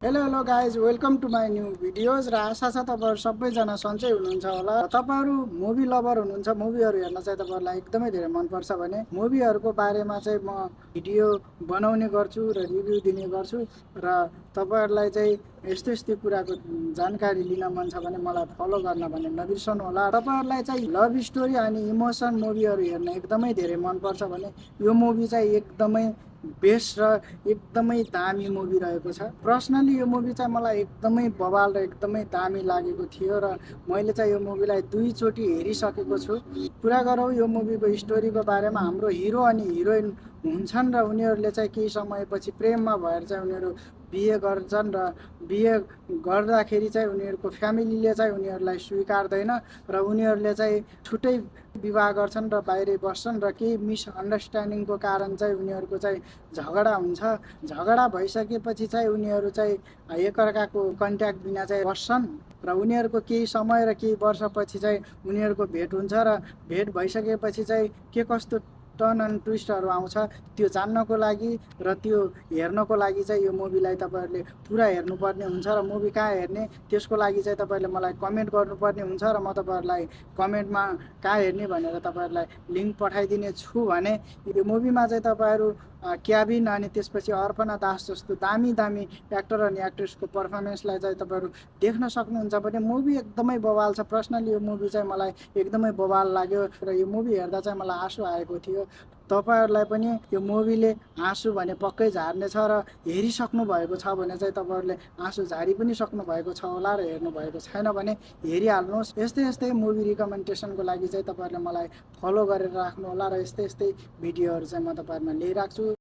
Hello guys, welcome to my new videos. र आशा छ तपाईँहरू सबैजना सन्चै हुनुहुन्छ होला। तपाईँहरू मुभी लभर हुनुहुन्छ, मुभीहरू हेर्न चाहिँ तपाईँहरूलाई एकदमै धेरै मनपर्छ भने मुभीहरूको बारेमा चाहिँ म भिडियो बनाउने गर्छु र रिभ्यू दिने गर्छु। र तपाईँहरूलाई चाहिँ यस्तो यस्तो कुराको जानकारी लिन मन छ भने मलाई फलो गर्न भने नबिर्सनु होला। तपाईँहरूलाई चाहिँ लभ स्टोरी अनि इमोसन मुभीहरू हेर्न एकदमै धेरै मनपर्छ भने यो मुभी चाहिँ एकदमै बेस्ट र एकदमै दामी मुभी रहेको छ। पर्सनली यो मुभी चाहिँ मलाई एकदमै बवाल र एकदमै दामी लागेको थियो र मैले चाहिँ यो मुभीलाई दुईचोटि हेरिसकेको छु। कुरा गरौँ यो मुभीको स्टोरीको बारेमा। हाम्रो हिरो अनि हिरोइन हुन्छन् र उनीहरूले चाहिँ केही समयपछि प्रेममा भएर चाहिँ उनीहरू बिहे गर्छन् र बिहे गर्दाखेरि चाहिँ उनीहरूको फ्यामिलीले चाहिँ उनीहरूलाई स्वीकार्दैन र उनीहरूले चाहिँ छुट्टै विवाह गर्छन् र बाहिरै बस्छन् र केही मिसअन्डरस्ट्यान्डिङको कारण चाहिँ उनीहरूको चाहिँ झगडा हुन्छ। झगडा भइसकेपछि चाहिँ उनीहरू चाहिँ एकअर्काको कन्ट्याक्ट बिना चाहिँ बस्छन् र उनीहरूको केही समय र केही वर्षपछि चाहिँ उनीहरूको भेट हुन्छ र भेट भइसकेपछि चाहिँ के कस्तो टर्न एन्ड ट्विस्टहरू आउँछ त्यो जान्नको लागि र त्यो हेर्नको लागि चाहिँ यो मुभीलाई तपाईँहरूले पुरा हेर्नुपर्ने हुन्छ। र मुभी कहाँ हेर्ने त्यसको लागि चाहिँ तपाईँहरूले मलाई कमेन्ट गर्नुपर्ने हुन्छ र म तपाईँहरूलाई कमेन्टमा कहाँ हेर्ने भनेर तपाईँहरूलाई लिङ्क पठाइदिने छु। भने यो मुभीमा चाहिँ तपाईँहरू क्याबिन अनि त्यसपछि अर्पणा दास जस्तो दामी दामी एक्टर अनि एक्ट्रेसको पर्फर्मेन्सलाई चाहिँ तपाईँहरू देख्न सक्नुहुन्छ भने मुभी एकदमै बवाल छ। पर्सनली यो मुभी चाहिँ मलाई एकदमै बवाल लाग्यो र यो मुभी हेर्दा चाहिँ मलाई आँसु आएको थियो। तपाईँहरूलाई पनि यो मुभीले आँसु भने पक्कै झार्नेछ र हेरिसक्नु भएको छ भने चाहिँ तपाईँहरूले आँसु झारी पनि सक्नु भएको छ होला र हेर्नु भएको छैन भने हेरिहाल्नुहोस्। यस्तै यस्तै मुभी रिकमेन्डेसनको लागि चाहिँ तपाईँहरूले मलाई फलो गरेर राख्नु होला र यस्तै यस्तै भिडियोहरू चाहिँ म तपाईँहरूमा ल्याइराख्छु।